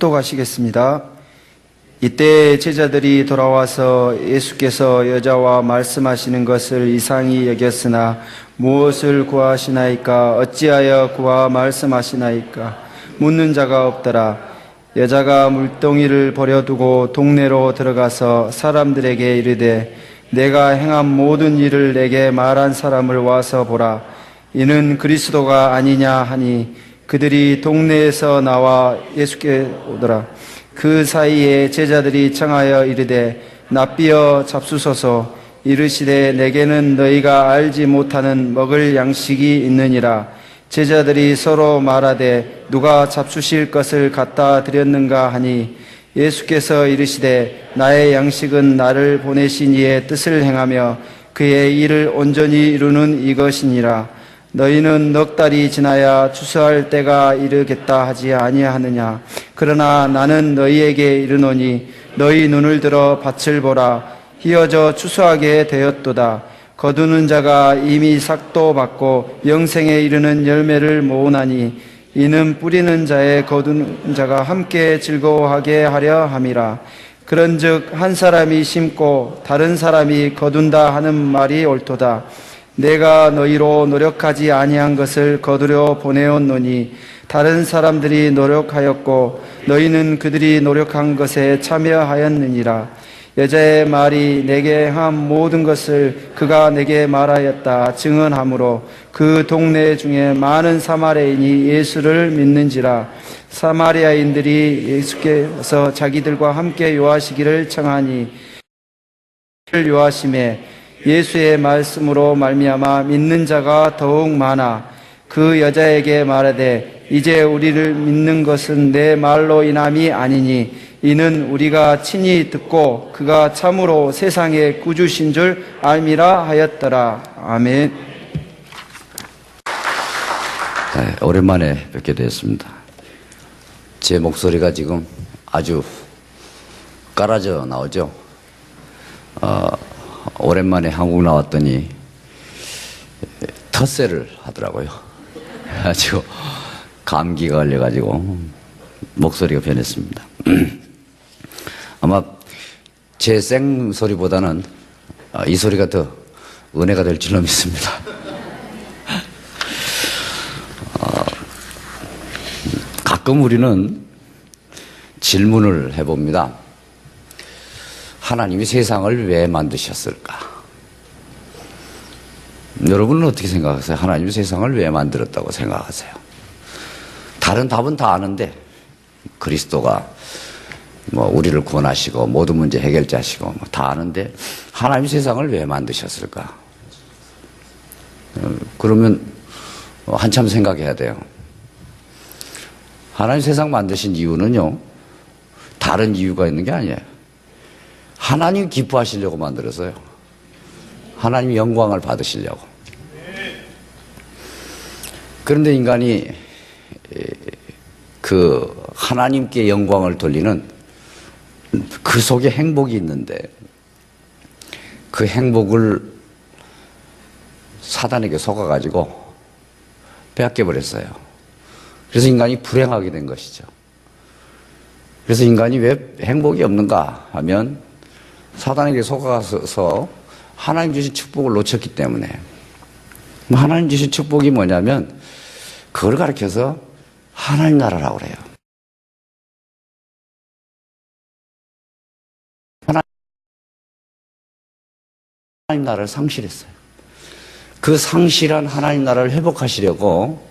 합독하시겠습니다. 이때 제자들이 돌아와서 예수께서 여자와 말씀하시는 것을 이상히 여겼으나 무엇을 구하시나이까? 어찌하여 구하 말씀하시나이까? 묻는 자가 없더라. 여자가 물동이를 버려두고 동네로 들어가서 사람들에게 이르되 내가 행한 모든 일을 내게 말한 사람을 와서 보라. 이는 그리스도가 아니냐 하니 그들이 동네에서 나와 예수께 오더라. 그 사이에 제자들이 청하여 이르되 납비여 잡수소서. 이르시되 내게는 너희가 알지 못하는 먹을 양식이 있느니라. 제자들이 서로 말하되 누가 잡수실 것을 갖다 드렸는가 하니 예수께서 이르시되 나의 양식은 나를 보내신 이의 뜻을 행하며 그의 일을 온전히 이루는 이것이니라. 너희는 넉 달이 지나야 추수할 때가 이르겠다 하지 아니하느냐? 그러나 나는 너희에게 이르노니 너희 눈을 들어 밭을 보라. 희어져 추수하게 되었도다. 거두는 자가 이미 삭도 받고 영생에 이르는 열매를 모으나니 이는 뿌리는 자의 거두는 자가 함께 즐거워하게 하려 함이라. 그런즉 한 사람이 심고 다른 사람이 거둔다 하는 말이 옳도다. 내가 너희로 노력하지 아니한 것을 거두려 보내었노니 다른 사람들이 노력하였고 너희는 그들이 노력한 것에 참여하였느니라. 여자의 말이 내게 한 모든 것을 그가 내게 말하였다 증언하므로 그 동네 중에 많은 사마리아인이 예수를 믿는지라. 사마리아인들이 예수께서 자기들과 함께 요하시기를 청하니 요하심에 예수의 말씀으로 말미암아 믿는 자가 더욱 많아. 그 여자에게 말하되 이제 우리를 믿는 것은 내 말로 인함이 아니니 이는 우리가 친히 듣고 그가 참으로 세상의 구주신 줄 알미라 하였더라. 아멘. 네, 오랜만에 뵙게 되었습니다. 제 목소리가 지금 아주 깔아져 나오죠. 오랜만에 한국 나왔더니 텃세를 하더라고요. 아주 감기가 걸려가지고 목소리가 변했습니다. 아마 제 생소리보다는 이 소리가 더 은혜가 될 줄로 믿습니다. 가끔 우리는 질문을 해봅니다. 하나님이 세상을 왜 만드셨을까? 여러분은 어떻게 생각하세요? 하나님이 세상을 왜 만들었다고 생각하세요? 다른 답은 다 아는데 그리스도가 우리를 구원하시고 모든 문제 해결자시고 다 아는데 하나님이 세상을 왜 만드셨을까? 그러면 한참 생각해야 돼요. 하나님 세상 만드신 이유는요, 다른 이유가 있는 게 아니에요. 하나님 기뻐하시려고 만들었어요. 하나님 영광을 받으시려고. 그런데 인간이 그 하나님께 영광을 돌리는 그 속에 행복이 있는데 그 행복을 사단에게 속아가지고 빼앗겨버렸어요. 그래서 인간이 불행하게 된 것이죠. 그래서 인간이 왜 행복이 없는가 하면 사단에게 속아서 하나님 주신 축복을 놓쳤기 때문에. 하나님 주신 축복이 뭐냐면 그걸 가르쳐서 하나님 나라라고 그래요. 하나님 나라를 상실했어요. 그 상실한 하나님 나라를 회복하시려고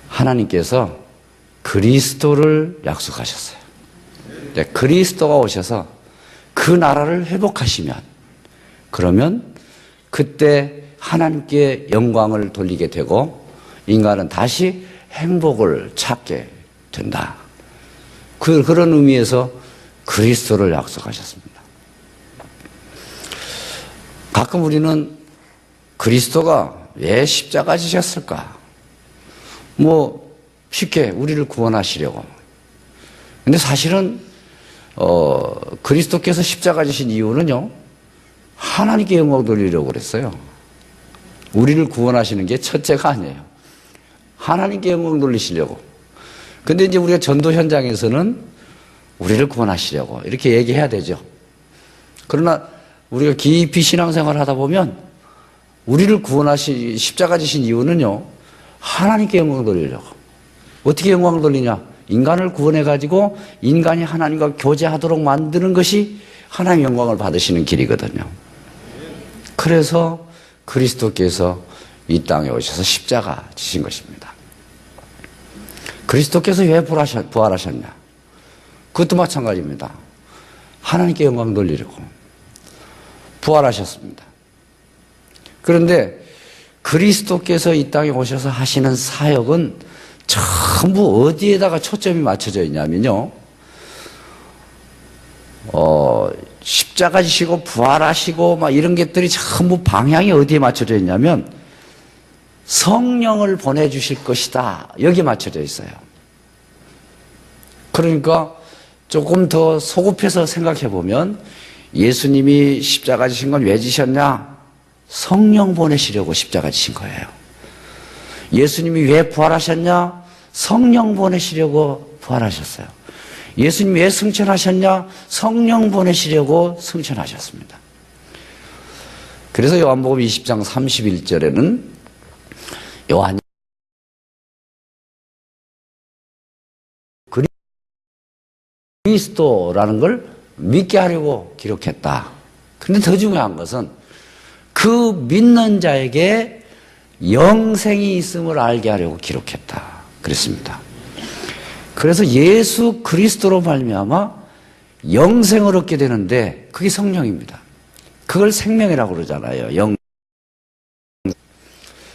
하나님께서 그리스도를 약속하셨어요. 그리스도가 오셔서 그 나라를 회복하시면, 그러면 그때 하나님께 영광을 돌리게 되고 인간은 다시 행복을 찾게 된다. 그런 의미에서 그리스도를 약속하셨습니다. 가끔 우리는 그리스도가 왜 십자가 지셨을까? 쉽게 우리를 구원하시려고. 근데 사실은 그리스도께서 십자가 지신 이유는요, 하나님께 영광 돌리려고 그랬어요. 우리를 구원하시는 게 첫째가 아니에요. 하나님께 영광 돌리시려고. 근데 이제 우리가 전도 현장에서는 우리를 구원하시려고 이렇게 얘기해야 되죠. 그러나 우리가 깊이 신앙생활을 하다 보면 우리를 십자가 지신 이유는요, 하나님께 영광을 돌리려고. 어떻게 영광을 돌리냐? 인간을 구원해가지고 인간이 하나님과 교제하도록 만드는 것이 하나님의 영광을 받으시는 길이거든요. 그래서 그리스도께서 이 땅에 오셔서 십자가 지신 것입니다. 그리스도께서 왜 부활하셨냐? 그것도 마찬가지입니다. 하나님께 영광 돌리려고 부활하셨습니다. 그런데 그리스도께서 이 땅에 오셔서 하시는 사역은 전부 어디에다가 초점이 맞춰져 있냐면요, 십자가 지시고 부활하시고 막 이런 것들이 전부 방향이 어디에 맞춰져 있냐면 성령을 보내주실 것이다, 여기에 맞춰져 있어요. 그러니까 조금 더 소급해서 생각해 보면 예수님이 십자가 지신 건 왜 지셨냐? 성령 보내시려고 십자가 지신 거예요. 예수님이 왜 부활하셨냐? 성령 보내시려고 부활하셨어요. 예수님이 왜 승천하셨냐? 성령 보내시려고 승천하셨습니다. 그래서 요한복음 20장 31절에는 요한이 그리스도라는 걸 믿게 하려고 기록했다. 그런데 더 중요한 것은 그 믿는 자에게 영생이 있음을 알게 하려고 기록했다. 그랬습니다. 그래서 예수 그리스도로 말미암아 영생을 얻게 되는데 그게 성령입니다. 그걸 생명이라고 그러잖아요.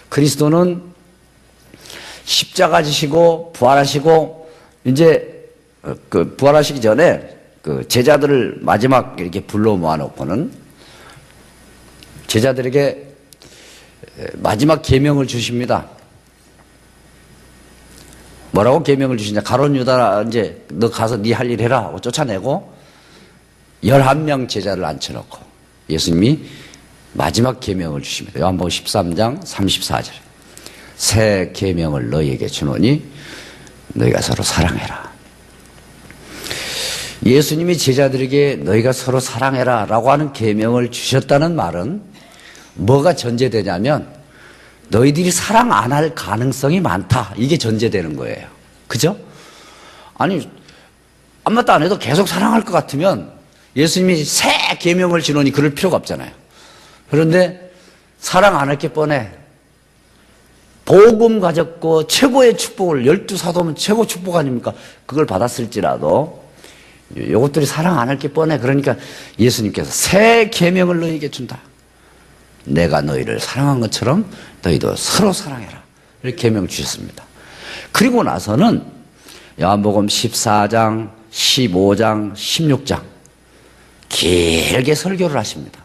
그리스도는 십자가 지시고 부활하시고 이제 그 부활하시기 전에 그 제자들을 마지막 이렇게 불러 모아놓고는 제자들에게 마지막 계명을 주십니다. 뭐라고 계명을 주시냐? 가룟 유다, 이제 너 가서 네 할 일 해라 하고 쫓아내고 11명 제자를 앉혀놓고 예수님이 마지막 계명을 주십니다. 요한복음 13장 34절. 새 계명을 너희에게 주노니 너희가 서로 사랑해라. 예수님이 제자들에게 너희가 서로 사랑해라 라고 하는 계명을 주셨다는 말은 뭐가 전제되냐면 너희들이 사랑 안 할 가능성이 많다, 이게 전제되는 거예요. 그죠? 아니 아무것도 안 해도 계속 사랑할 것 같으면 예수님이 새 계명을 주노니 그럴 필요가 없잖아요. 그런데 사랑 안 할 게 뻔해. 복음 가졌고 최고의 축복을, 12사도면 최고 축복 아닙니까? 그걸 받았을지라도 이것들이 사랑 안 할 게 뻔해. 그러니까 예수님께서 새 계명을 너희에게 준다. 내가 너희를 사랑한 것처럼 너희도 서로 사랑해라. 이렇게 계명 주셨습니다. 그리고 나서는 요한복음 14장, 15장, 16장 길게 설교를 하십니다.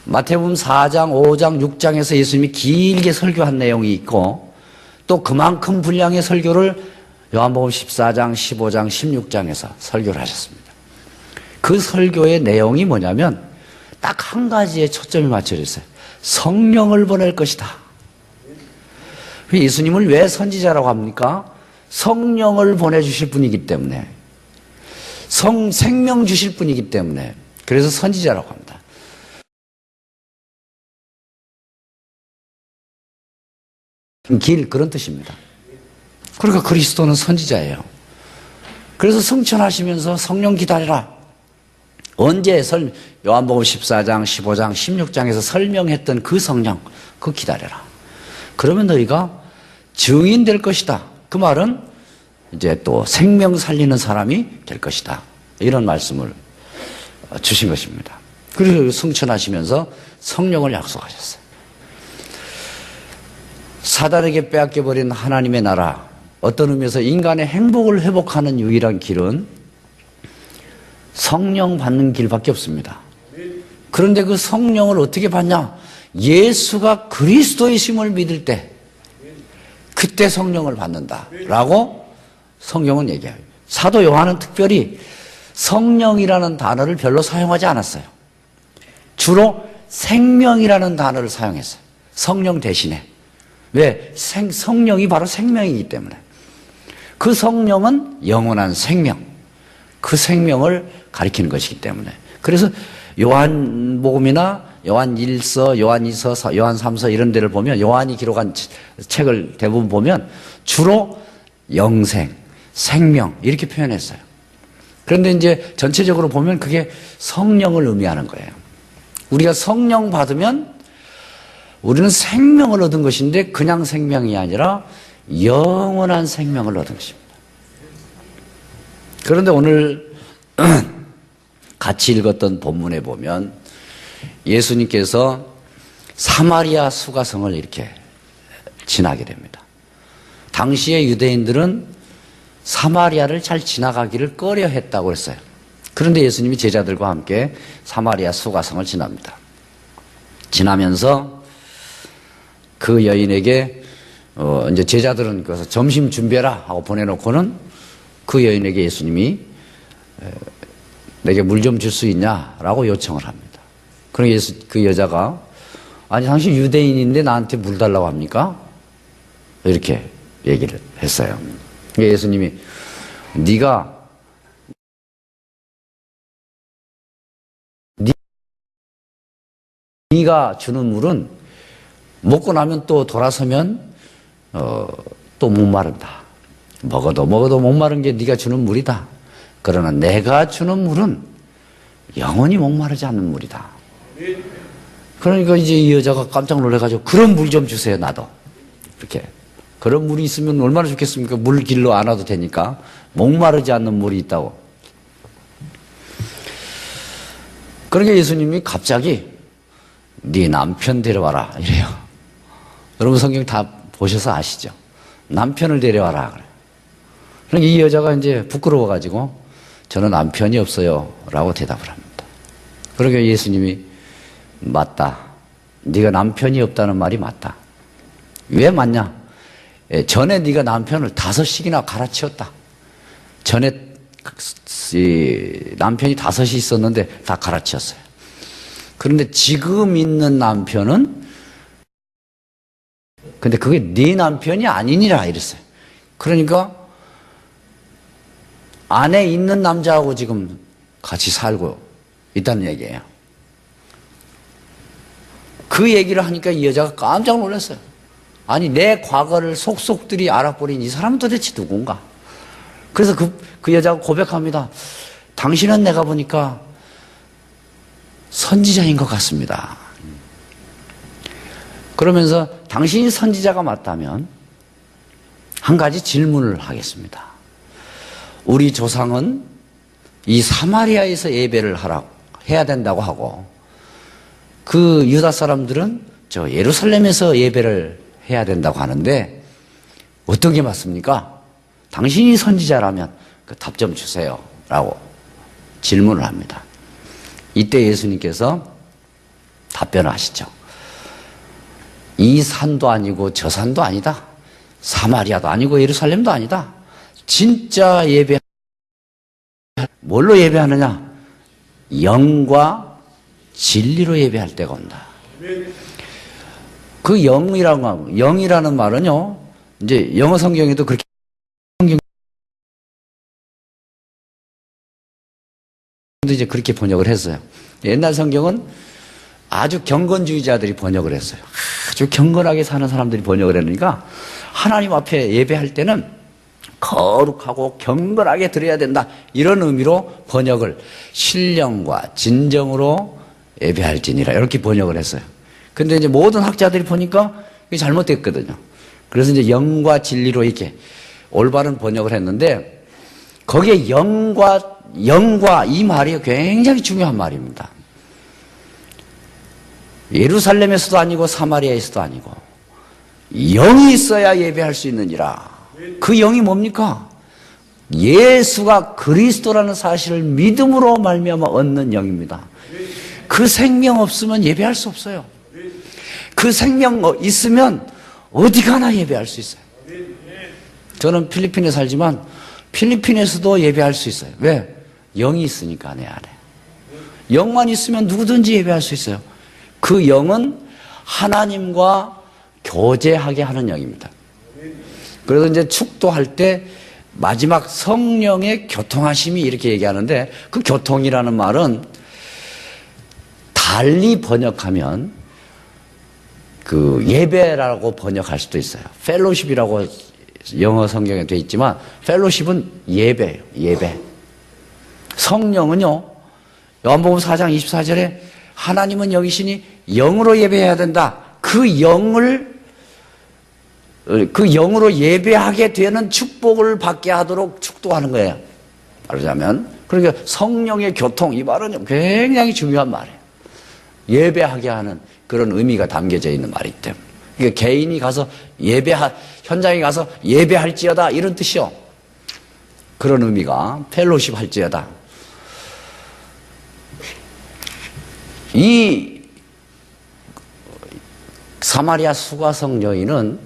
마태복음 4장, 5장, 6장에서 예수님이 길게 설교한 내용이 있고 또 그만큼 분량의 설교를 요한복음 14장, 15장, 16장에서 설교를 하셨습니다. 그 설교의 내용이 뭐냐면 딱 한 가지에 초점이 맞춰져 있어요. 성령을 보낼 것이다. 예수님을 왜 선지자라고 합니까? 성령을 보내주실 분이기 때문에, 생명 주실 분이기 때문에, 그래서 선지자라고 합니다. 길, 그런 뜻입니다. 그러니까 그리스도는 선지자예요. 그래서 승천하시면서 성령 기다려라. 언제 요한복음 14장, 15장, 16장에서 설명했던 그 성령, 그거 기다려라. 그러면 너희가 증인 될 것이다. 그 말은 이제 또 생명 살리는 사람이 될 것이다. 이런 말씀을 주신 것입니다. 그리고 승천하시면서 성령을 약속하셨어요. 사단에게 빼앗겨버린 하나님의 나라, 어떤 의미에서 인간의 행복을 회복하는 유일한 길은 성령 받는 길밖에 없습니다. 그런데 그 성령을 어떻게 받냐? 예수가 그리스도이심을 믿을 때 그때 성령을 받는다라고 성경은 얘기해요. 사도 요한은 특별히 성령이라는 단어를 별로 사용하지 않았어요. 주로 생명이라는 단어를 사용했어요. 성령 대신에. 왜? 성령이 바로 생명이기 때문에. 그 성령은 영원한 생명, 그 생명을 가리키는 것이기 때문에. 그래서 요한복음이나 요한 1서, 요한 2서, 요한 3서 이런 데를 보면, 요한이 기록한 책을 대부분 보면 주로 영생, 생명 이렇게 표현했어요. 그런데 이제 전체적으로 보면 그게 성령을 의미하는 거예요. 우리가 성령 받으면 우리는 생명을 얻은 것인데 그냥 생명이 아니라 영원한 생명을 얻은 것입니다. 그런데 오늘 같이 읽었던 본문에 보면 예수님께서 사마리아 수가성을 이렇게 지나게 됩니다. 당시의 유대인들은 사마리아를 잘 지나가기를 꺼려 했다고 했어요. 그런데 예수님이 제자들과 함께 사마리아 수가성을 지납니다. 지나면서 그 여인에게 이제 제자들은 그래서 점심 준비해라 하고 보내놓고는 그 여인에게 예수님이 내게 물 좀 줄 수 있냐라고 요청을 합니다. 그러니까 그 여자가 아니 당신 유대인인데 나한테 물 달라고 합니까? 이렇게 얘기를 했어요. 예수님이 네가 주는 물은 먹고 나면 또 돌아서면 또 목마른다. 먹어도 목마른 게 네가 주는 물이다. 그러나 내가 주는 물은 영원히 목마르지 않는 물이다. 그러니까 이제 이 여자가 깜짝 놀라가지고 그런 물 좀 주세요, 나도. 이렇게. 그런 물이 있으면 얼마나 좋겠습니까? 물 길러 안 와도 되니까. 목마르지 않는 물이 있다고. 그러니까 예수님이 갑자기 네 남편 데려와라 이래요. 여러분 성경 다 보셔서 아시죠? 남편을 데려와라 그래요. 그러니까 이 여자가 이제 부끄러워가지고 저는 남편이 없어요 라고 대답을 합니다. 그러니까 예수님이 맞다. 네가 남편이 없다는 말이 맞다. 왜 맞냐? 전에 네가 남편을 5씩이나 갈아치웠다. 전에 남편이 5이 있었는데 다 갈아치웠어요. 그런데 지금 있는 남편은 근데 그게 네 남편이 아니니라 이랬어요. 그러니까 안에 있는 남자하고 지금 같이 살고 있다는 얘기예요. 그 얘기를 하니까 이 여자가 깜짝 놀랐어요. 아니 내 과거를 속속들이 알아버린 이 사람은 도대체 누군가? 그래서 그 여자가 고백합니다. 당신은 내가 보니까 선지자인 것 같습니다. 그러면서 당신이 선지자가 맞다면 한 가지 질문을 하겠습니다. 우리 조상은 이 사마리아에서 예배를 해야 된다고 하고 그 유다 사람들은 저 예루살렘에서 예배를 해야 된다고 하는데 어떤 게 맞습니까? 당신이 선지자라면 그 답 좀 주세요 라고 질문을 합니다. 이때 예수님께서 답변을 하시죠. 이 산도 아니고 저 산도 아니다. 사마리아도 아니고 예루살렘도 아니다. 진짜 뭘로 예배하느냐? 영과 진리로 예배할 때가 온다. 그 영이라는 말은요, 이제 영어 성경에도 그렇게 이제 그렇게 번역을 했어요. 옛날 성경은 아주 경건주의자들이 번역을 했어요. 아주 경건하게 사는 사람들이 번역을 했으니까 하나님 앞에 예배할 때는 거룩하고 경건하게 드려야 된다. 이런 의미로 번역을 신령과 진정으로 예배할지니라 이렇게 번역을 했어요. 근데 이제 모든 학자들이 보니까 이게 잘못됐거든요. 그래서 이제 영과 진리로 이렇게 올바른 번역을 했는데 거기에 영과 이 말이 굉장히 중요한 말입니다. 예루살렘에서도 아니고 사마리아에서도 아니고 영이 있어야 예배할 수 있느니라. 그 영이 뭡니까? 예수가 그리스도라는 사실을 믿음으로 말미암아 얻는 영입니다. 그 생명 없으면 예배할 수 없어요. 그 생명 있으면 어디 가나 예배할 수 있어요. 저는 필리핀에 살지만 필리핀에서도 예배할 수 있어요. 왜? 영이 있으니까 내 안에. 영만 있으면 누구든지 예배할 수 있어요. 그 영은 하나님과 교제하게 하는 영입니다. 그래서 이제 축도할 때 마지막 성령의 교통하심이 이렇게 얘기하는데, 그 교통이라는 말은 달리 번역하면 그 예배라고 번역할 수도 있어요. 펠로십이라고 영어 성경에 돼 있지만 펠로십은 예배예요. 예배. 성령은요, 요한복음 4장 24절에 하나님은 영이시니 영으로 예배해야 된다. 그 영으로 예배하게 되는 축복을 받게 하도록 축도하는 거예요. 말하자면. 그러니까 성령의 교통, 이 말은 굉장히 중요한 말이에요. 예배하게 하는 그런 의미가 담겨져 있는 말이기 때문에. 그러니까 개인이 가서 현장에 가서 예배할지어다, 이런 뜻이요. 그런 의미가 펠로십 할지어다. 이 사마리아 수가성 여인은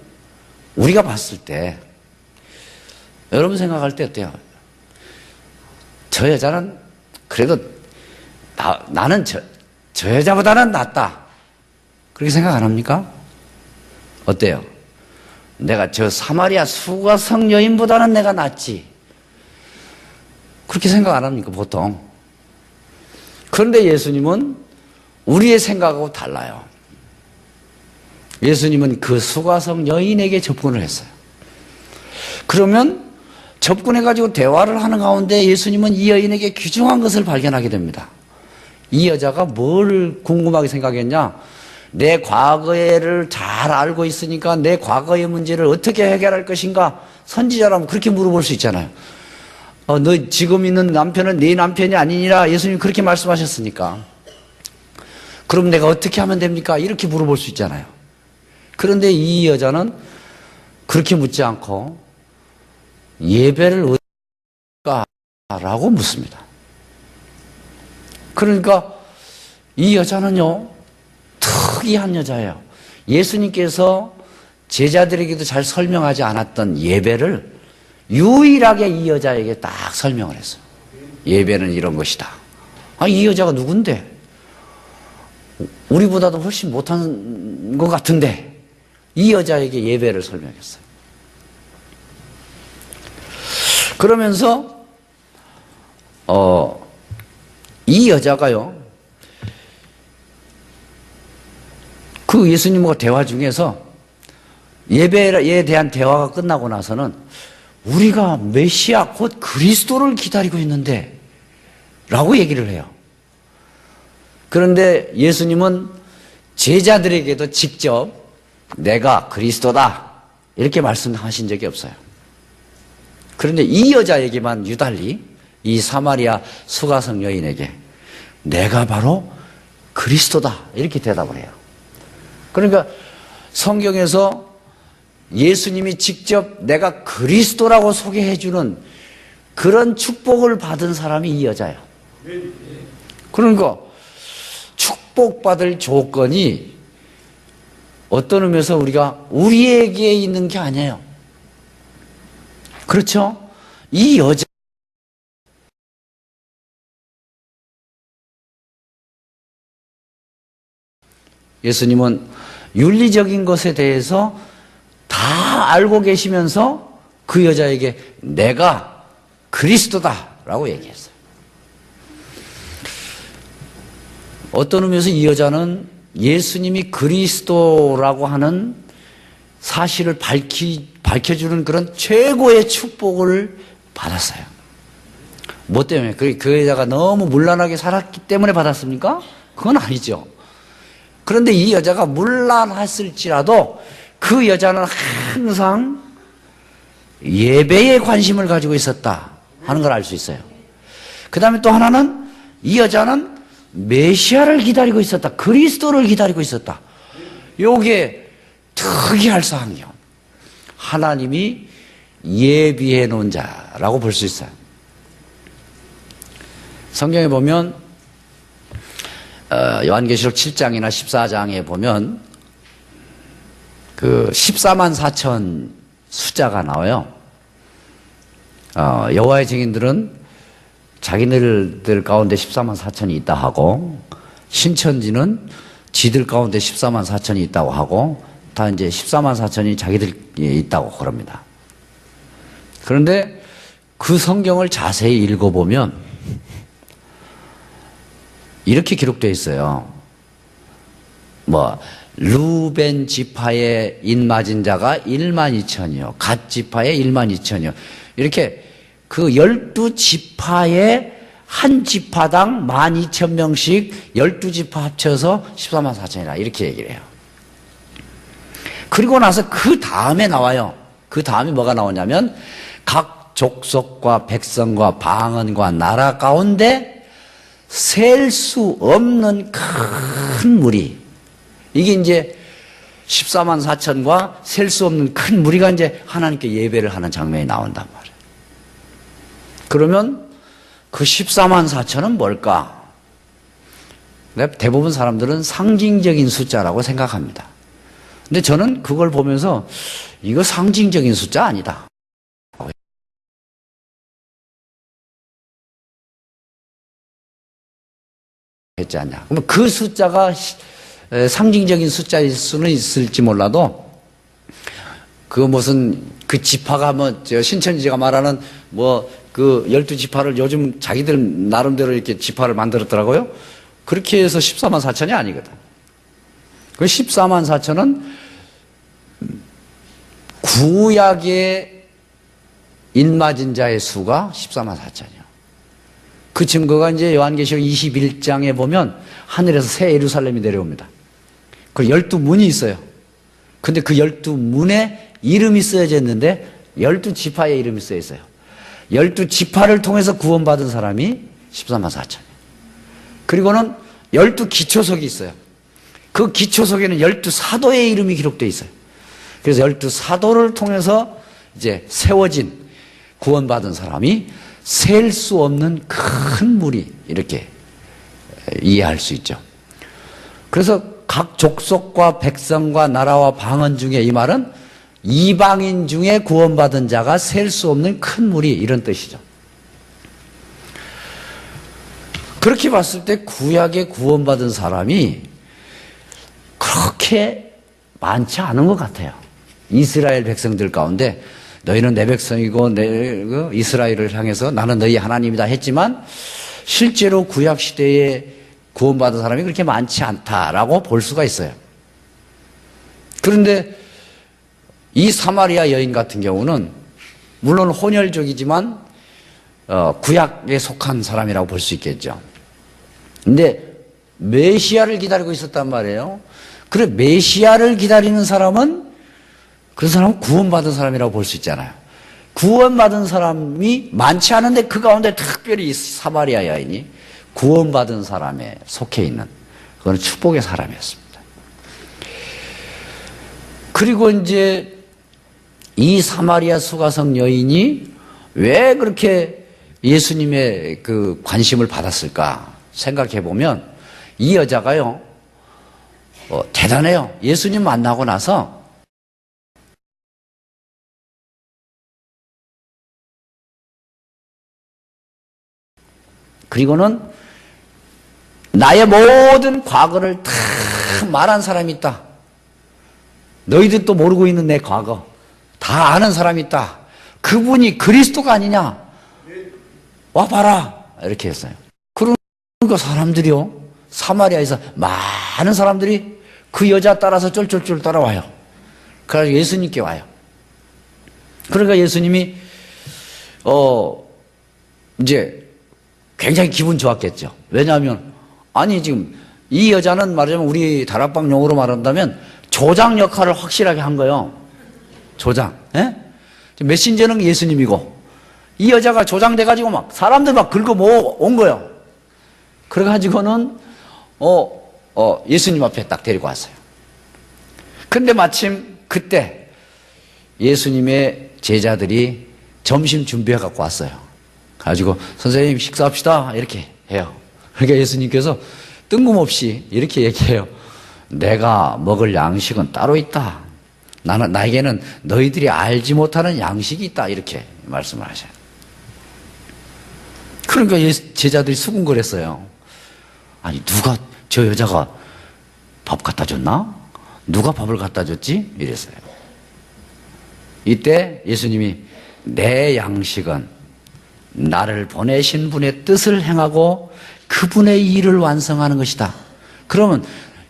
우리가 봤을 때, 여러분 생각할 때 어때요? 저 여자는 그래도 나는 저 여자보다는 낫다, 그렇게 생각 안 합니까? 어때요? 내가 저 사마리아 수가성 여인보다는 내가 낫지, 그렇게 생각 안 합니까, 보통? 그런데 예수님은 우리의 생각하고 달라요. 예수님은 그 수가성 여인에게 접근을 했어요. 그러면 접근해가지고 대화를 하는 가운데 예수님은 이 여인에게 귀중한 것을 발견하게 됩니다. 이 여자가 뭘 궁금하게 생각했냐? 내 과거를 잘 알고 있으니까 내 과거의 문제를 어떻게 해결할 것인가? 선지자라면 그렇게 물어볼 수 있잖아요. 너 지금 있는 남편은 네 남편이 아니니라, 예수님이 그렇게 말씀하셨으니까. 그럼 내가 어떻게 하면 됩니까? 이렇게 물어볼 수 있잖아요. 그런데 이 여자는 그렇게 묻지 않고 예배를 어디까? 라고 묻습니다. 그러니까 이 여자는요, 특이한 여자예요. 예수님께서 제자들에게도 잘 설명하지 않았던 예배를 유일하게 이 여자에게 딱 설명을 했어요. 예배는 이런 것이다. 이 여자가 누군데? 우리보다도 훨씬 못한 것 같은데 이 여자에게 예배를 설명했어요. 그러면서 이 여자가요, 그 예수님과 대화 중에서 예배에 대한 대화가 끝나고 나서는 우리가 메시아 곧 그리스도를 기다리고 있는데 라고 얘기를 해요. 그런데 예수님은 제자들에게도 직접 내가 그리스도다 이렇게 말씀하신 적이 없어요. 그런데 이 여자에게만 유달리, 이 사마리아 수가성 여인에게 내가 바로 그리스도다 이렇게 대답을 해요. 그러니까 성경에서 예수님이 직접 내가 그리스도라고 소개해주는 그런 축복을 받은 사람이 이 여자예요. 그러니까 축복받을 조건이 어떤 의미에서 우리에게 있는 게 아니에요. 그렇죠? 이 여자, 예수님은 윤리적인 것에 대해서 다 알고 계시면서 그 여자에게 내가 그리스도다라고 얘기했어요. 어떤 의미에서 이 여자는 예수님이 그리스도라고 하는 사실을 밝혀주는 그런 최고의 축복을 받았어요. 뭐 때문에? 그 여자가 너무 문란하게 살았기 때문에 받았습니까? 그건 아니죠. 그런데 이 여자가 문란했을지라도 그 여자는 항상 예배에 관심을 가지고 있었다 하는 걸 알 수 있어요. 그 다음에 또 하나는 이 여자는 메시아를 기다리고 있었다. 그리스도를 기다리고 있었다. 요게 특이할 사항이요. 하나님이 예비해 놓은 자라고 볼 수 있어요. 성경에 보면 요한계시록 7장이나 14장에 보면 그 14만 4천 숫자가 나와요. 여호와의 증인들은 자기네들 가운데 14만 4천이 있다 하고, 신천지는 지들 가운데 14만 4천이 있다고 하고, 다 이제 14만 4천이 자기들이 있다고 그럽니다. 그런데 그 성경을 자세히 읽어보면 이렇게 기록되어 있어요. 루벤 지파의 인맞은 자가 1만 2천이요. 갓 지파의 1만 2천이요. 이렇게 그 12지파의 한 지파당 12,000명씩 12지파 합쳐서 14만 4천이라 이렇게 얘기를 해요. 그리고 나서 그 다음에 나와요. 그 다음에 뭐가 나오냐면 각 족속과 백성과 방언과 나라 가운데 셀 수 없는 큰 무리. 이게 이제 14만 4천과 셀 수 없는 큰 무리가 이제 하나님께 예배를 하는 장면이 나온단 말이에요. 그러면 그 14만 4천은 뭘까? 대부분 사람들은 상징적인 숫자라고 생각합니다. 근데 저는 그걸 보면서 이거 상징적인 숫자 아니다. 했지 않냐. 그러면 그 숫자가 상징적인 숫자일 수는 있을지 몰라도 그 지파가 신천지가 말하는 그 12지파를 요즘 자기들 나름대로 이렇게 지파를 만들었더라고요. 그렇게 해서 14만 4천이 아니거든. 그 14만 4천은 구약의 인맞은 자의 수가 14만 4천이요. 그 증거가 이제 요한계시록 21장에 보면 하늘에서 새 예루살렘이 내려옵니다. 그 12문이 있어요. 근데 그 12문에 이름이 쓰여져 있는데 12지파의 이름이 쓰여 있어요. 12지파를 통해서 구원받은 사람이 14만 4천이에요. 그리고는 12기초석이 있어요. 그 기초석에는 12사도의 이름이 기록되어 있어요. 그래서 12사도를 통해서 이제 세워진 구원받은 사람이 셀 수 없는 큰 무리, 이렇게 이해할 수 있죠. 그래서 각 족속과 백성과 나라와 방언 중에, 이 말은 이방인 중에 구원받은 자가 셀 수 없는 큰 무리, 이런 뜻이죠. 그렇게 봤을 때 구약에 구원받은 사람이 그렇게 많지 않은 것 같아요. 이스라엘 백성들 가운데 너희는 내 백성이고 이스라엘을 향해서 나는 너희 하나님이다 했지만 실제로 구약 시대에 구원받은 사람이 그렇게 많지 않다라고 볼 수가 있어요. 그런데 이 사마리아 여인 같은 경우는 물론 혼혈족이지만 구약에 속한 사람이라고 볼 수 있겠죠. 근데 메시아를 기다리고 있었단 말이에요. 그래, 메시아를 기다리는 사람은, 그 사람은 구원받은 사람이라고 볼 수 있잖아요. 구원받은 사람이 많지 않은데 그 가운데 특별히 사마리아 여인이 구원받은 사람에 속해 있는, 그건 축복의 사람이었습니다. 그리고 이제 이 사마리아 수가성 여인이 왜 그렇게 예수님의 그 관심을 받았을까 생각해 보면 이 여자가요, 대단해요. 예수님 만나고 나서 그리고는 나의 모든 과거를 다 말한 사람이 있다. 너희들도 모르고 있는 내 과거 다 아는 사람이 있다. 그분이 그리스도가 아니냐? 와봐라. 이렇게 했어요. 그러니까 사람들이요, 사마리아에서 많은 사람들이 그 여자 따라서 쫄쫄쫄 따라와요. 그래서 예수님께 와요. 그러니까 예수님이 이제 굉장히 기분 좋았겠죠. 왜냐하면 아니 지금 이 여자는 말하자면 우리 다락방 용어로 말한다면 조장 역할을 확실하게 한 거예요. 조장. 예? 메신저는 예수님이고 이 여자가 조장돼가지고 막 사람들 막 긁어 모아 온 거예요. 그래가지고는 예수님 앞에 딱 데리고 왔어요. 근데 마침 그때 예수님의 제자들이 점심 준비해 갖고 왔어요. 가지고 선생님 식사합시다 이렇게 해요. 그러니까 예수님께서 뜬금없이 이렇게 얘기해요. 내가 먹을 양식은 따로 있다. 나에게는 너희들이 알지 못하는 양식이 있다. 이렇게 말씀을 하셔요. 그러니까 제자들이 수군거렸어요. 아니 누가 저 여자가 밥 갖다 줬나? 누가 밥을 갖다 줬지? 이랬어요. 이때 예수님이 내 양식은 나를 보내신 분의 뜻을 행하고 그분의 일을 완성하는 것이다. 그러면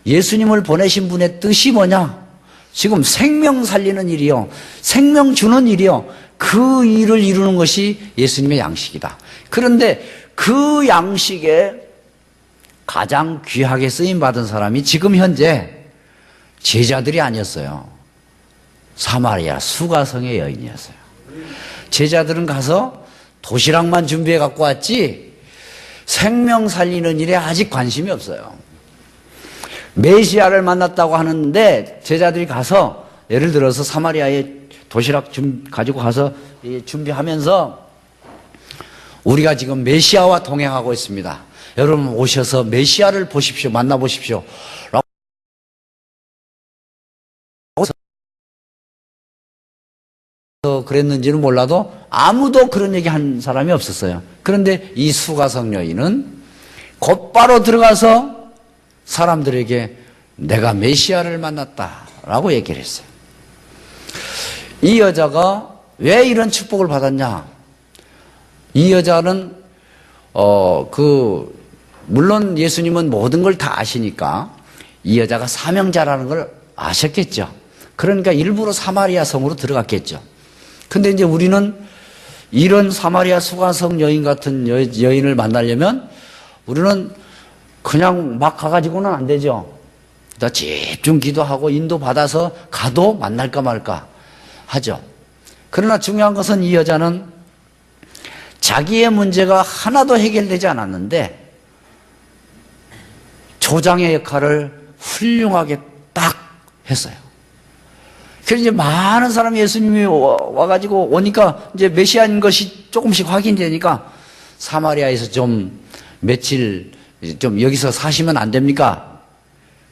예수님을 보내신 분의 뜻이 뭐냐? 지금 생명 살리는 일이요, 생명 주는 일이요, 그 일을 이루는 것이 예수님의 양식이다. 그런데 그 양식에 가장 귀하게 쓰임받은 사람이 지금 현재 제자들이 아니었어요. 사마리아 수가성의 여인이었어요. 제자들은 가서 도시락만 준비해 갖고 왔지 생명 살리는 일에 아직 관심이 없어요. 메시아를 만났다고 하는데 제자들이 가서 예를 들어서 사마리아에 도시락 가지고 가서 준비하면서 우리가 지금 메시아와 동행하고 있습니다. 여러분 오셔서 메시아를 보십시오. 만나보십시오. 그랬는지는 몰라도 아무도 그런 얘기 한 사람이 없었어요. 그런데 이 수가성 여인은 곧바로 들어가서 사람들에게 내가 메시아를 만났다라고 얘기를 했어요. 이 여자가 왜 이런 축복을 받았냐? 이 여자는 물론 예수님은 모든 걸 다 아시니까 이 여자가 사명자라는 걸 아셨겠죠. 그러니까 일부러 사마리아 성으로 들어갔겠죠. 근데 이제 우리는 이런 사마리아 수가성 여인 같은 여인을 만나려면 우리는 그냥 막 가가지고는 안 되죠. 다 집중 기도하고 인도받아서 가도 만날까 말까 하죠. 그러나 중요한 것은 이 여자는 자기의 문제가 하나도 해결되지 않았는데 조장의 역할을 훌륭하게 딱 했어요. 그래서 이제 많은 사람이 예수님이 와가지고 오니까 이제 메시아인 것이 조금씩 확인되니까 사마리아에서 좀 며칠 좀 여기서 사시면 안 됩니까?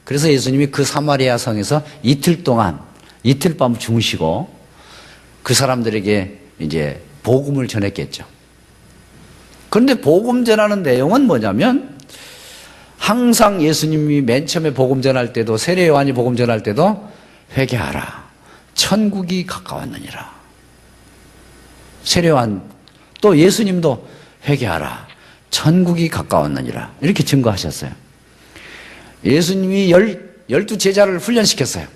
그래서 예수님이 그 사마리아 성에서 이틀 동안 이틀 밤 주무시고 그 사람들에게 이제 복음을 전했겠죠. 그런데 복음 전하는 내용은 뭐냐면 항상 예수님이 맨 처음에 복음 전할 때도 세례 요한이 복음 전할 때도 회개하라. 천국이 가까웠느니라. 세례 요한 또 예수님도 회개하라. 천국이 가까웠느니라. 이렇게 증거하셨어요. 예수님이 12 제자를 훈련시켰어요.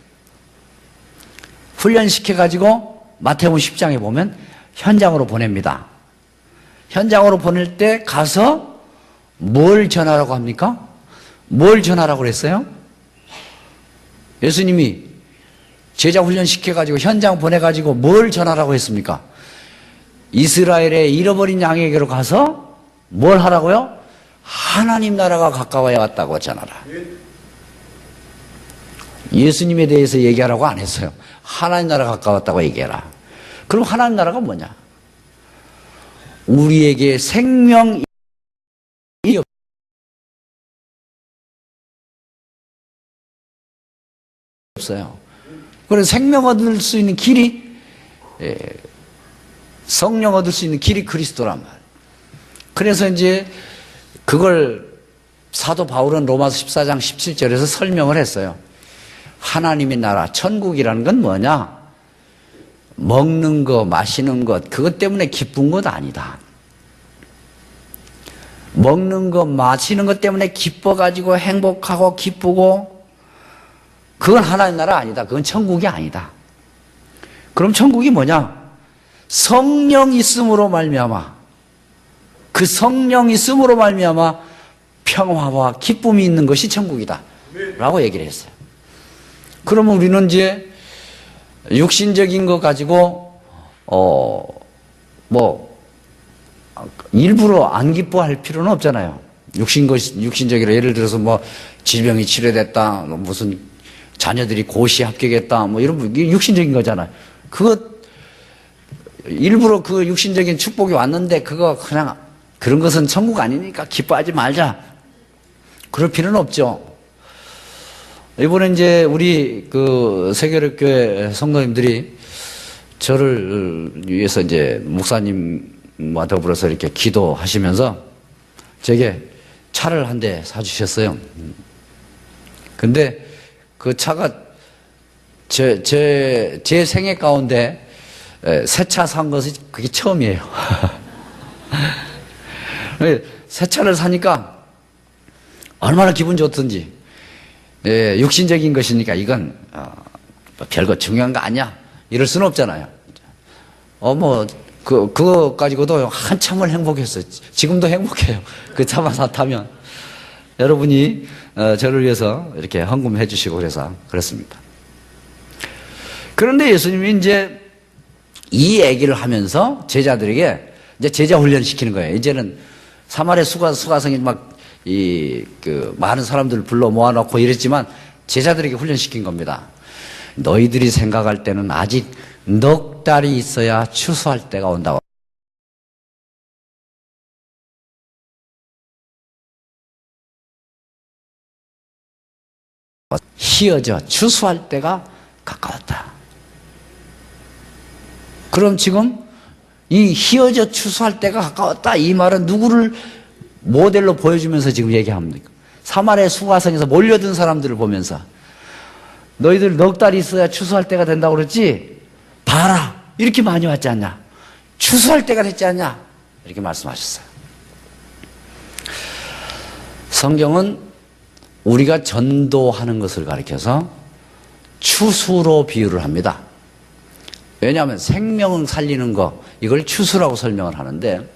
훈련시켜가지고 마태복음 10장에 보면 현장으로 보냅니다. 현장으로 보낼 때 가서 뭘 전하라고 합니까? 뭘 전하라고 그랬어요? 예수님이 제자 훈련시켜가지고 현장 보내가지고 뭘 전하라고 했습니까? 이스라엘의 잃어버린 양에게로 가서 뭘 하라고요? 하나님 나라가 가까워야 왔다고 전하라. 예수님에 대해서 얘기하라고 안 했어요. 하나님 나라가 가까웠다고 얘기해라. 그럼 하나님 나라가 뭐냐? 우리에게 생명이 없어요. 그래서 생명 얻을 수 있는 길이 성령 얻을 수 있는 길이 그리스도란 말이에요. 그래서 이제 그걸 사도 바울은 로마서 14장 17절에서 설명을 했어요. 하나님의 나라, 천국이라는 건 뭐냐? 먹는 거, 마시는 것, 그것 때문에 기쁜 것 아니다. 먹는 거, 마시는 것 때문에 기뻐가지고 행복하고 기쁘고 그건 하나님 나라 아니다. 그건 천국이 아니다. 그럼 천국이 뭐냐? 성령 있음으로 말미암아 그 성령 있음으로 말미암아 평화와 기쁨이 있는 것이 천국이다 라고 얘기를 했어요. 그러면 우리는 이제 육신적인 거 가지고 일부러 안 기뻐할 필요는 없잖아요. 육신적이라 예를 들어서 뭐 질병이 치료됐다, 무슨 자녀들이 고시 합격했다, 뭐 이런 육신적인 거잖아요. 일부러 그 육신적인 축복이 왔는데 그거 그냥 그런 것은 천국 아니니까 기뻐하지 말자. 그럴 필요는 없죠. 이번에 이제 우리 그 세계력교회 성도님들이 저를 위해서 이제 목사님과 더불어서 이렇게 기도하시면서 제게 차를 한 대 사주셨어요. 근데 그 차가 제 생애 가운데 새 차 산 것이 그게 처음이에요. 새 차를 사니까 얼마나 기분 좋든지. 네, 육신적인 것이니까 이건 별거 중요한 거 아니야. 이럴 수는 없잖아요. 그거 가지고도 한참을 행복했어요. 지금도 행복해요. 그 차만 타면. 여러분이 저를 위해서 이렇게 헌금해 주시고 그래서 그렇습니다. 그런데 예수님이 이제 이 얘기를 하면서 제자들에게 이제 제자 훈련 시키는 거예요. 이제는 사마리아 수가성이 많은 사람들을 불러 모아놓고 이랬지만 제자들에게 훈련시킨 겁니다. 너희들이 생각할 때는 아직 넉 달이 있어야 추수할 때가 온다고. 희어져 추수할 때가 가까웠다. 그럼 지금 이 희어져 추수할 때가 가까웠다 이 말은 누구를 모델로 보여주면서 지금 얘기합니까? 사마리아 수가성에서 몰려든 사람들을 보면서 너희들 넉 달이 있어야 추수할 때가 된다고 그랬지? 봐라 이렇게 많이 왔지 않냐? 추수할 때가 됐지 않냐? 이렇게 말씀하셨어요. 성경은 우리가 전도하는 것을 가리켜서 추수로 비유를 합니다. 왜냐하면 생명을 살리는 거 이걸 추수라고 설명을 하는데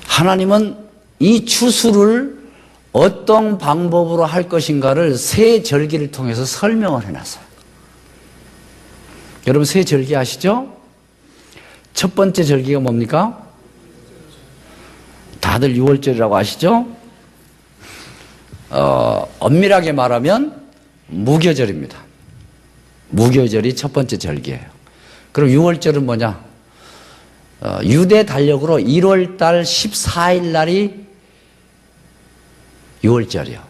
하나님은 이 추수를 어떤 방법으로 할 것인가를 세 절기를 통해서 설명을 해놨어요. 여러분 세 절기 아시죠? 첫 번째 절기가 뭡니까? 다들 6월절이라고 아시죠? 엄밀하게 말하면 무교절입니다. 무교절이 첫 번째 절기예요. 그럼 6월절은 뭐냐? 유대 달력으로 1월달 14일 날이 6월절이요.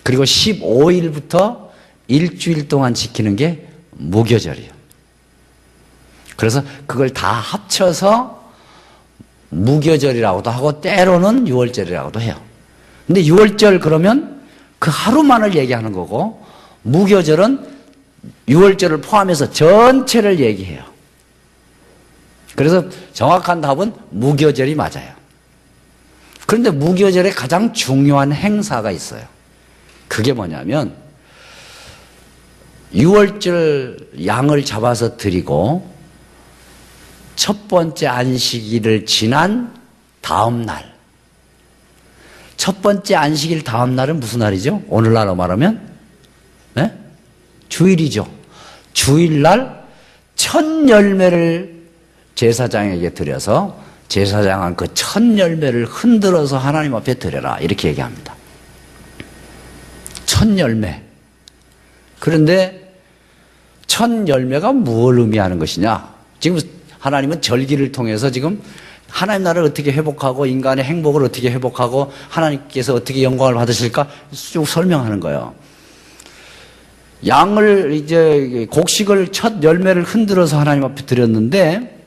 그리고 15일부터 일주일 동안 지키는 게 무교절이요. 그래서 그걸 다 합쳐서 무교절이라고도 하고 때로는 6월절이라고도 해요. 근데 6월절 그러면 그 하루만을 얘기하는 거고 무교절은 6월절을 포함해서 전체를 얘기해요. 그래서 정확한 답은 무교절이 맞아요. 그런데 무교절에 가장 중요한 행사가 있어요. 그게 뭐냐면 6월절 양을 잡아서 드리고 첫 번째 안식일을 지난 다음 날, 첫 번째 안식일 다음 날은 무슨 날이죠? 오늘날로 말하면 네? 주일이죠. 주일날 첫 열매를 제사장에게 드려서 제사장은 그 첫 열매를 흔들어서 하나님 앞에 드려라 이렇게 얘기합니다. 첫 열매. 그런데 첫 열매가 무엇을 의미하는 것이냐? 지금 하나님은 절기를 통해서 지금 하나님 나라를 어떻게 회복하고 인간의 행복을 어떻게 회복하고 하나님께서 어떻게 영광을 받으실까 쭉 설명하는 거예요. 양을 이제 곡식을 첫 열매를 흔들어서 하나님 앞에 드렸는데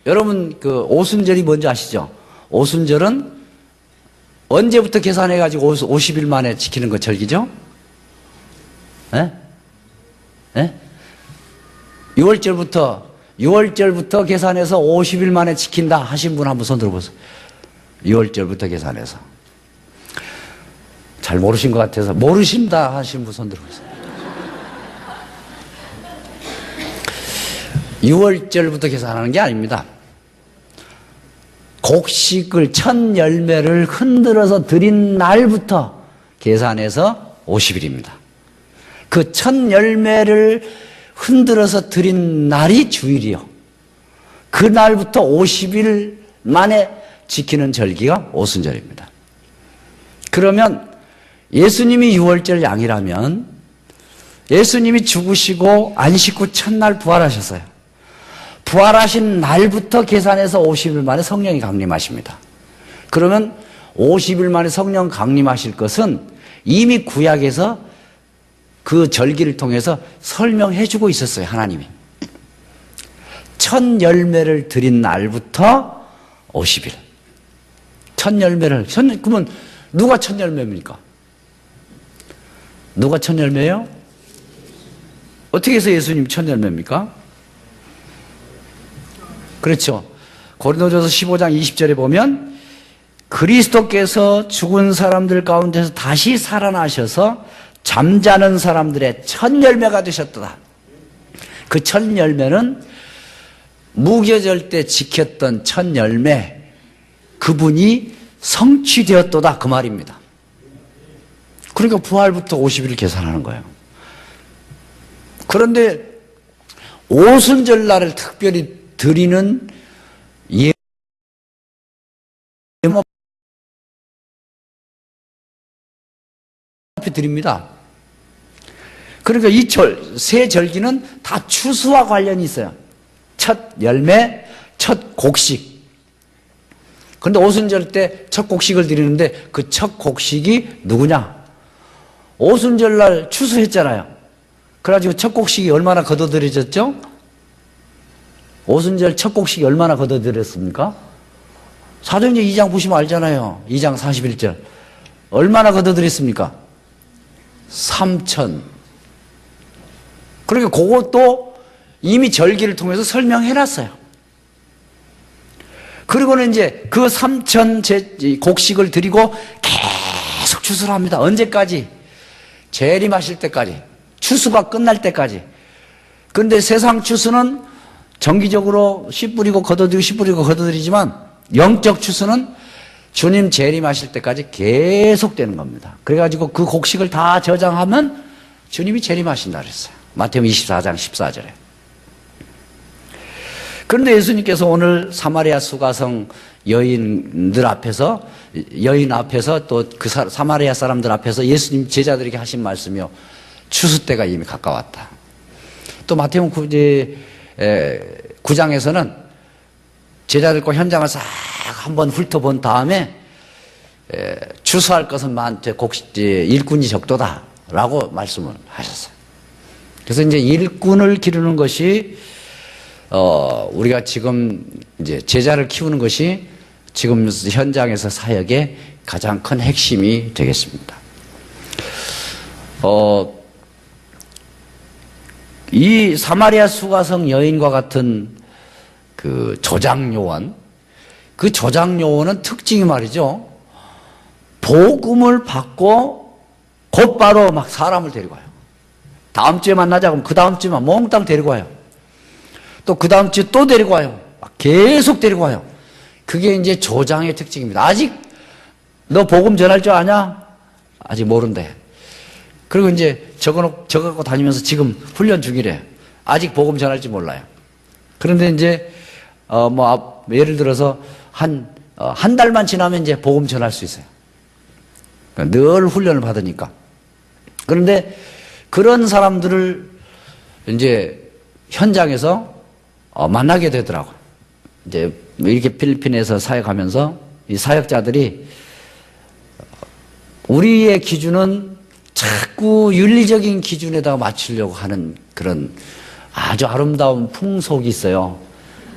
여러분 그 오순절이 뭔지 아시죠? 오순절은 언제부터 계산해 가지고 50일 만에 지키는 거 절기죠? 예? 예? 6월절부터 계산해서 50일 만에 지킨다 하신 분 한번 손 들어보세요. 6월절부터 계산해서. 잘 모르신 것 같아서 모르신다 하신 분 손 들어보세요. 6월절부터 계산하는 게 아닙니다. 곡식을 첫 열매를 흔들어서 드린 날부터 계산해서 50일입니다. 그 첫 열매를 흔들어서 드린 날이 주일이요. 그 날부터 50일 만에 지키는 절기가 오순절입니다. 그러면 예수님이 6월절 양이라면 예수님이 죽으시고 안식 후 첫날 부활하셨어요. 부활하신 날부터 계산해서 50일 만에 성령이 강림하십니다. 그러면 50일 만에 성령 강림하실 것은 이미 구약에서 그 절기를 통해서 설명해 주고 있었어요. 하나님이. 첫 열매를 드린 날부터 50일. 첫 열매를. 그러면 누가 첫 열매입니까? 누가 첫 열매예요? 어떻게 해서 예수님 첫 열매입니까? 그렇죠. 고린도전서 15장 20절에 보면 그리스도께서 죽은 사람들 가운데서 다시 살아나셔서 잠자는 사람들의 첫 열매가 되셨도다. 그 첫 열매는 무교절 때 지켰던 첫 열매, 그분이 성취되었도다 그 말입니다. 그러니까 부활부터 50일 계산하는 거예요. 그런데 오순절날을 특별히 드리는 예모 드립니다. 그러니까 이 세 절기는 다 추수와 관련이 있어요. 첫 열매, 첫 곡식. 그런데 오순절 때 첫 곡식을 드리는데 그 첫 곡식이 누구냐? 오순절날 추수했잖아요. 그래가지고 첫 곡식이 얼마나 거둬들여졌죠? 오순절 첫 곡식이 얼마나 거둬들였습니까? 사도행전 2장 보시면 알잖아요. 2장 41절. 얼마나 거둬들였습니까? 3천. 그러니까 그것도 이미 절기를 통해서 설명해놨어요. 그리고는 이제 그 3천 곡식을 드리고 계속 추수를 합니다. 언제까지? 재림하실 때까지. 추수가 끝날 때까지. 그런데 세상 추수는 정기적으로 씨 뿌리고 걷어들이고 씨 뿌리고 걷어들이지만 영적 추수는 주님 재림하실 때까지 계속 되는 겁니다. 그래가지고 그 곡식을 다 저장하면 주님이 재림하신다 그랬어요. 마태복음 24장 14절에. 그런데 예수님께서 오늘 사마리아 수가성 여인 앞에서 또 그 사마리아 사람들 앞에서 예수님 제자들에게 하신 말씀이요. 추수 때가 이미 가까웠다. 또 마태복음 9장에서는 제자들과 현장을 싹 한번 훑어본 다음에 추수할 것은 많되 일꾼이 적도다라고 말씀을 하셨어요. 그래서 이제 일꾼을 기르는 것이 우리가 지금 이제 제자를 키우는 것이 지금 현장에서 사역의 가장 큰 핵심이 되겠습니다. 이 사마리아 수가성 여인과 같은 그 조장요원, 그 조장요원은 특징이 말이죠. 복음을 받고 곧바로 막 사람을 데리고 와요. 다음 주에 만나자 그러면 그 다음 주에만 몽땅 데리고 와요. 또 그 다음 주에 또 데리고 와요. 막 계속 데리고 와요. 그게 이제 조장의 특징입니다. 아직 너 복음 전할 줄 아냐? 아직 모른대. 그리고 이제 적어갖고 다니면서 지금 훈련 중이래. 아직 복음 전할지 몰라요. 그런데 이제, 예를 들어서 한 달만 지나면 이제 복음 전할 수 있어요. 그러니까 늘 훈련을 받으니까. 그런데 그런 사람들을 이제 현장에서 만나게 되더라고요. 이제 이렇게 필리핀에서 사역하면서 이 사역자들이 우리의 기준은 자꾸 윤리적인 기준에다가 맞추려고 하는 그런 아주 아름다운 풍속이 있어요.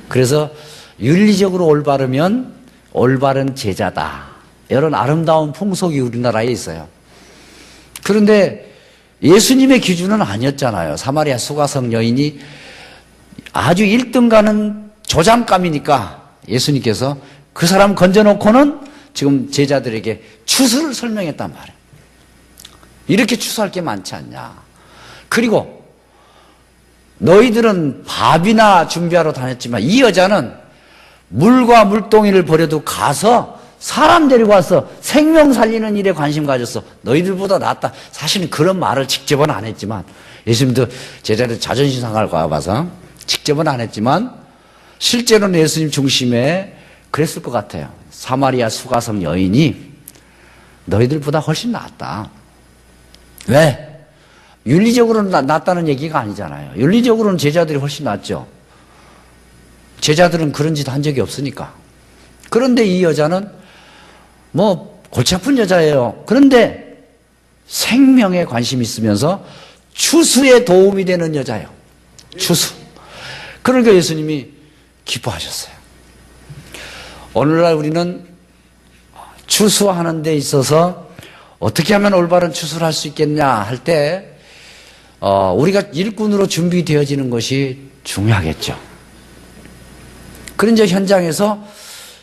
그래서 윤리적으로 올바르면 올바른 제자다. 이런 아름다운 풍속이 우리나라에 있어요. 그런데 예수님의 기준은 아니었잖아요. 사마리아 수가성 여인이 아주 1등 가는 조장감이니까 예수님께서 그 사람 건져놓고는 지금 제자들에게 추수를 설명했단 말이에요. 이렇게 추수할 게 많지 않냐. 그리고 너희들은 밥이나 준비하러 다녔지만 이 여자는 물과 물동이를 버려도 가서 사람 데리고 와서 생명 살리는 일에 관심 가졌어. 너희들보다 낫다. 사실은 그런 말을 직접은 안 했지만 예수님도 제자들 자존심 상할까 봐서 직접은 안 했지만 실제로는 예수님 중심에 그랬을 것 같아요. 사마리아 수가성 여인이 너희들보다 훨씬 낫다. 왜? 윤리적으로는 낫다는 얘기가 아니잖아요. 윤리적으로는 제자들이 훨씬 낫죠. 제자들은 그런 짓 한 적이 없으니까. 그런데 이 여자는 골치 아픈 여자예요. 그런데 생명에 관심이 있으면서 추수에 도움이 되는 여자예요. 추수. 그러니까 예수님이 기뻐하셨어요. 오늘날 우리는 추수하는 데 있어서 어떻게 하면 올바른 추수를 할 수 있겠냐 할 때 우리가 일꾼으로 준비되어지는 것이 중요하겠죠. 그런 이제 현장에서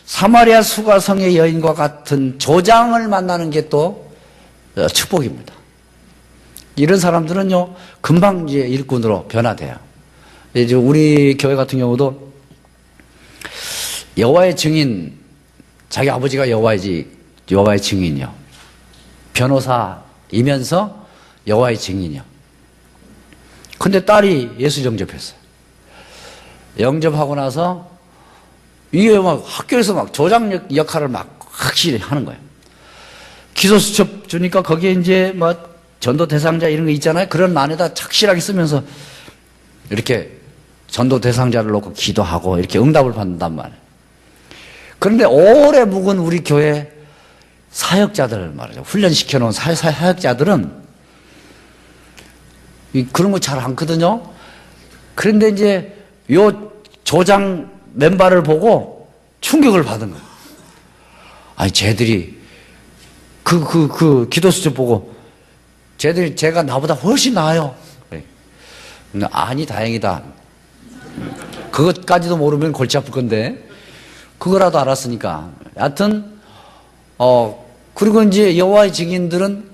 사마리아 수가성의 여인과 같은 조장을 만나는 게 또 축복입니다. 이런 사람들은요, 금방 이제 일꾼으로 변화돼요. 이제 우리 교회 같은 경우도 여호와의 증인, 자기 아버지가 여호와의 증인이요. 변호사이면서 여호와의 증인이요. 근데 딸이 예수 영접했어요. 영접하고 나서 이게 막 학교에서 막 조장 역할을 막 확실히 하는 거예요. 기소수첩 주니까 거기에 이제 뭐 전도 대상자 이런 거 있잖아요. 그런 안에다 착실하게 쓰면서 이렇게 전도 대상자를 놓고 기도하고 이렇게 응답을 받는단 말이에요. 그런데 오래 묵은 우리 교회 사역자들 말이죠. 훈련시켜놓은 사역자들은 그런 거 잘 않거든요. 그런데 이제 요 조장 멤버를 보고 충격을 받은 거예요. 아니, 쟤들이 기도수첩 보고 쟤들이 제가 나보다 훨씬 나아요. 아니, 다행이다. 그것까지도 모르면 골치 아플 건데 그거라도 알았으니까. 여하튼 그리고 이제 여호와의 증인들은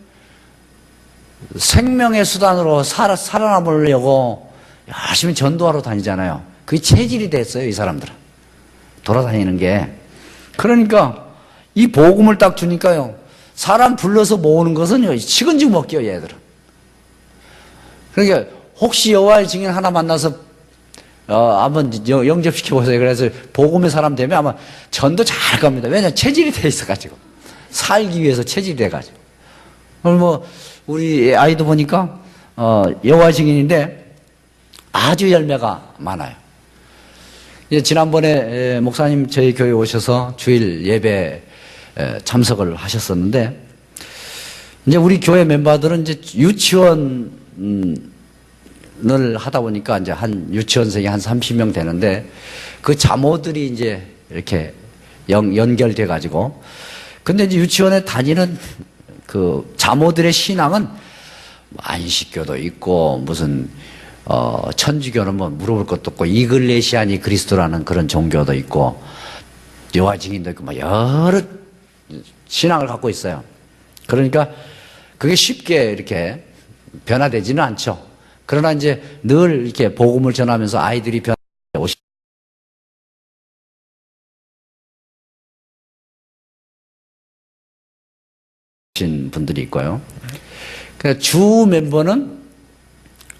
생명의 수단으로 살아남으려고 열심히 전도하러 다니잖아요. 그게 체질이 됐어요, 이 사람들은. 돌아다니는 게. 그러니까 이 복음을 딱 주니까요, 사람 불러서 모으는 것은 식은죽 먹기요, 얘들은. 그러니까 혹시 여호와의 증인 하나 만나서 한번 영접시켜보세요. 그래서 복음의 사람 되면 아마 전도 잘 갑니다. 왜냐하면 체질이 돼 있어가지고. 살기 위해서 체질이 돼가지고. 오늘 뭐 우리 아이도 보니까 여호와의 증인인데 아주 열매가 많아요. 지난번에 목사님 저희 교회 오셔서 주일 예배 참석을 하셨었는데, 이제 우리 교회 멤버들은 이제 유치원을 하다 보니까 이제 한 유치원생이 한 30명 되는데, 그 자모들이 이제 이렇게 연결돼 가지고, 근데 이제 유치원에 다니는 그 자모들의 신앙은 안식교도 있고 무슨 천주교는 뭐 물어볼 것도 없고 이글레시아니 그리스도라는 그런 종교도 있고 여호와 증인도 있고 뭐 여러 신앙을 갖고 있어요. 그러니까 그게 쉽게 이렇게 변화되지는 않죠. 그러나 이제 늘 이렇게 복음을 전하면서 아이들이 오신 분들이 있고요. 그러니까 주 멤버는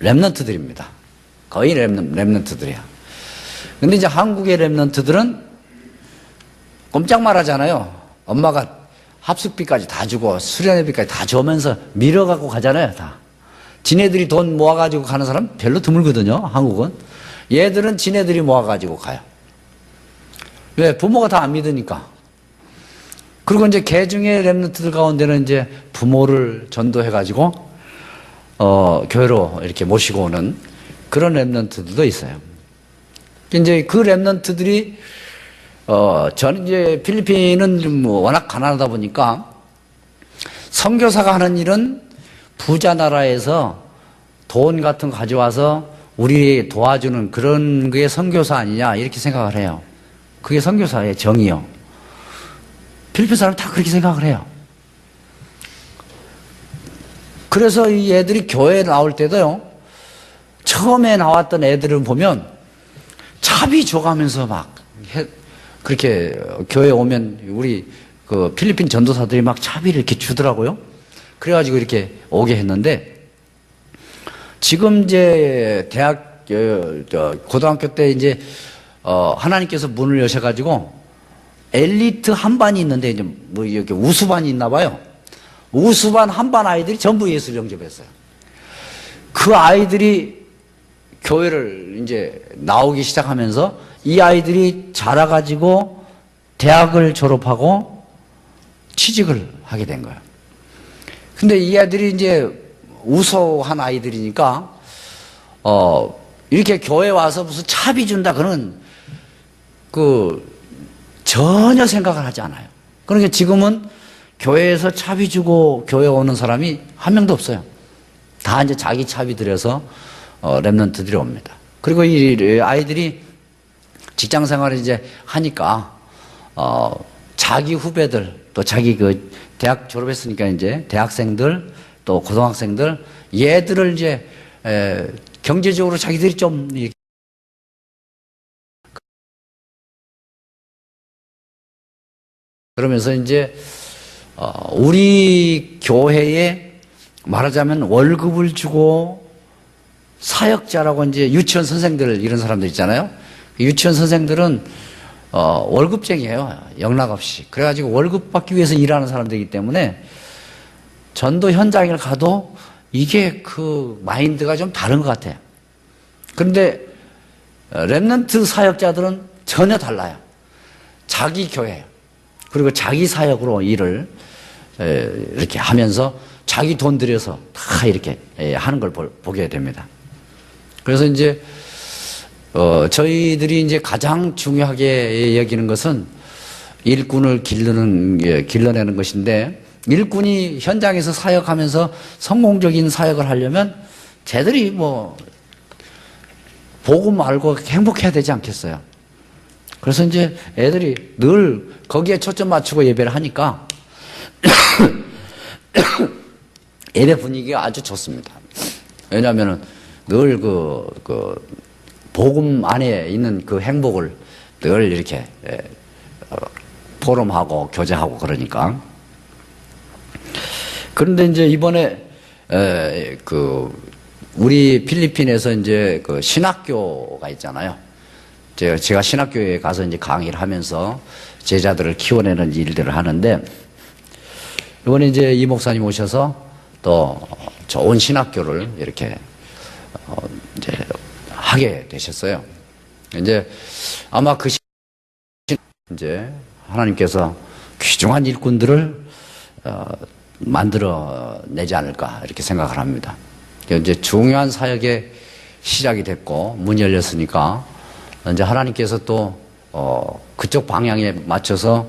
랩런트들입니다. 거의 랩런트들이야. 근데 이제 한국의 랩런트들은 꼼짝 말하잖아요. 엄마가 합숙비까지 다 주고 수련회비까지 다 주면서 밀어갖고 가잖아요, 다. 지네들이 돈 모아가지고 가는 사람 별로 드물거든요, 한국은. 얘들은 지네들이 모아가지고 가요. 왜? 부모가 다 안 믿으니까. 그리고 이제 개중의 랩런트들 가운데는 이제 부모를 전도해가지고 교회로 이렇게 모시고 오는 그런 랩런트들도 있어요. 이제 그 랩런트들이 저는 이제 필리핀은 뭐 워낙 가난하다 보니까 선교사가 하는 일은 부자 나라에서 돈 같은 거 가져와서 우리 도와주는 그런 게 선교사 아니냐 이렇게 생각을 해요. 그게 선교사의 정의요. 필리핀 사람 다 그렇게 생각을 해요. 그래서 이 애들이 교회에 나올 때도요, 처음에 나왔던 애들을 보면 차비 줘가면서 막 그렇게 교회에 오면 우리 그 필리핀 전도사들이 막 차비를 이렇게 주더라고요. 그래가지고 이렇게 오게 했는데, 지금 이제 고등학교 때 이제 하나님께서 문을 여셔가지고 엘리트 한 반이 있는데 이제 뭐 이렇게 우수반이 있나 봐요. 우수반 한 반 아이들이 전부 예수를 영접했어요. 그 아이들이 교회를 이제 나오기 시작하면서 이 아이들이 자라가지고 대학을 졸업하고 취직을 하게 된 거예요. 근데 이 아이들이 이제 우수한 아이들이니까 이렇게 교회 와서 무슨 차비 준다 그러는 전혀 생각을 하지 않아요. 그러니까 지금은 교회에서 차비 주고 교회 오는 사람이 한 명도 없어요. 다 이제 자기 차비 들여서 랩런트들이 옵니다. 그리고 이 아이들이 직장 생활을 이제 하니까, 자기 후배들, 또 자기 그 대학 졸업했으니까 이제 대학생들, 또 고등학생들, 얘들을 이제, 경제적으로 자기들이 좀, 그러면서 이제, 우리 교회에 말하자면 월급을 주고 사역자라고 이제 유치원 선생들 이런 사람들 있잖아요. 유치원 선생들은 월급쟁이에요. 영락 없이. 그래가지고 월급 받기 위해서 일하는 사람들이기 때문에 전도 현장을 가도 이게 그 마인드가 좀 다른 것 같아요. 그런데 렘넌트 사역자들은 전혀 달라요. 자기 교회 그리고 자기 사역으로 일을 이렇게 하면서 자기 돈 들여서 다 이렇게 하는 걸 보게 됩니다. 그래서 이제 저희들이 이제 가장 중요하게 여기는 것은 일꾼을 길러내는 것인데, 일꾼이 현장에서 사역하면서 성공적인 사역을 하려면 쟤들이 뭐 복음 알고 행복해야 되지 않겠어요? 그래서 이제 애들이 늘 거기에 초점 맞추고 예배를 하니까 예배 분위기가 아주 좋습니다. 왜냐하면은 늘 복음 안에 있는 그 행복을 늘 이렇게 포럼하고 교제하고 그러니까. 그런데 이제 이번에 우리 필리핀에서 이제 그 신학교가 있잖아요. 제가 신학교에 가서 이제 강의를 하면서 제자들을 키워내는 일들을 하는데, 이번에 이제 이 목사님 오셔서 또 좋은 신학교를 이렇게 이제 하게 되셨어요. 이제 아마 이제 하나님께서 귀중한 일꾼들을 만들어내지 않을까 이렇게 생각을 합니다. 이제 중요한 사역의 시작이 됐고 문이 열렸으니까 이제 하나님께서 또 그쪽 방향에 맞춰서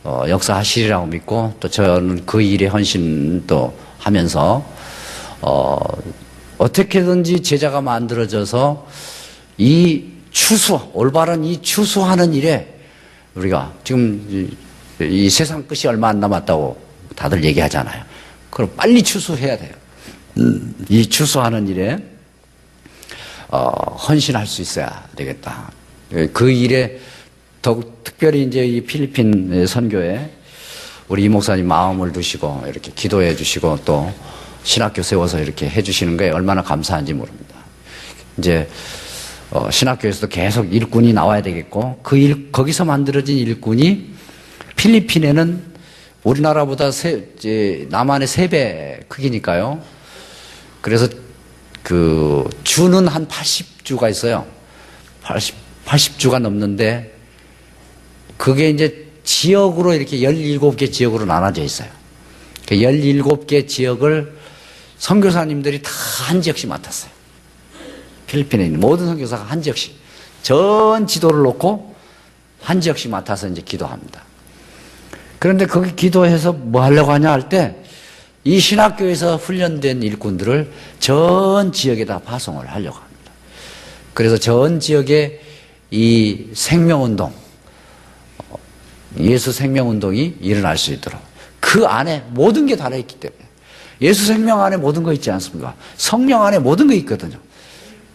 역사하시리라고 믿고, 또 저는 그 일에 헌신도 하면서 어떻게든지 제자가 만들어져서 이 올바른 이 추수하는 일에, 우리가 지금 이 세상 끝이 얼마 안 남았다고 다들 얘기하잖아요. 그럼 빨리 추수해야 돼요. 이 추수하는 일에 헌신할 수 있어야 되겠다. 그 일에 더욱 특별히 이제 이 필리핀 선교에 우리 이 목사님 마음을 두시고 이렇게 기도해 주시고 또 신학교 세워서 이렇게 해 주시는 게 얼마나 감사한지 모릅니다. 이제 신학교에서도 계속 일꾼이 나와야 되겠고, 거기서 만들어진 일꾼이 필리핀에는 우리나라보다 남한의 3배 크기니까요. 그래서 그 주는 한 80주가 있어요. 80주가 넘는데, 그게 이제 지역으로 이렇게 17개 지역으로 나눠져 있어요. 그 17개 지역을 선교사님들이 다 한 지역씩 맡았어요. 필리핀에 있는 모든 선교사가 한 지역씩, 전 지도를 놓고 한 지역씩 맡아서 이제 기도합니다. 그런데 거기 기도해서 뭐 하려고 하냐 할 때, 이 신학교에서 훈련된 일꾼들을 전 지역에다 파송을 하려고 합니다. 그래서 전 지역에 이 생명운동, 예수 생명운동이 일어날 수 있도록, 그 안에 모든 게 달아있기 때문에, 예수 생명 안에 모든 거 있지 않습니까? 성령 안에 모든 거 있거든요.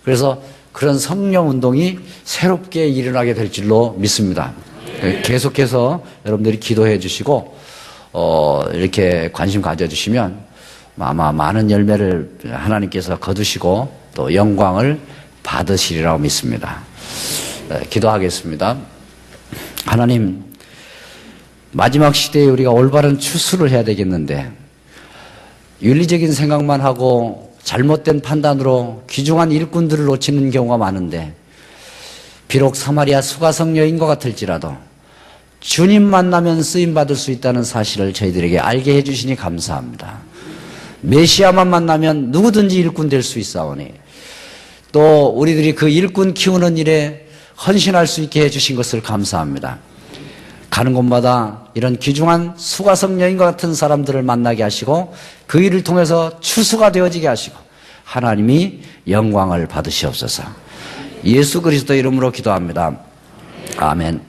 그래서 그런 성령운동이 새롭게 일어나게 될 줄로 믿습니다. 계속해서 여러분들이 기도해 주시고 이렇게 관심 가져주시면 아마 많은 열매를 하나님께서 거두시고 또 영광을 받으시리라고 믿습니다. 기도하겠습니다. 하나님, 마지막 시대에 우리가 올바른 추수를 해야 되겠는데, 윤리적인 생각만 하고 잘못된 판단으로 귀중한 일꾼들을 놓치는 경우가 많은데, 비록 사마리아 수가성 여인과 같을지라도 주님 만나면 쓰임받을 수 있다는 사실을 저희들에게 알게 해주시니 감사합니다. 메시아만 만나면 누구든지 일꾼 될 수 있사오니, 또 우리들이 그 일꾼 키우는 일에 헌신할 수 있게 해주신 것을 감사합니다. 가는 곳마다 이런 귀중한 수가성 여인과 같은 사람들을 만나게 하시고 그 일을 통해서 추수가 되어지게 하시고 하나님이 영광을 받으시옵소서. 예수 그리스도 이름으로 기도합니다. 아멘.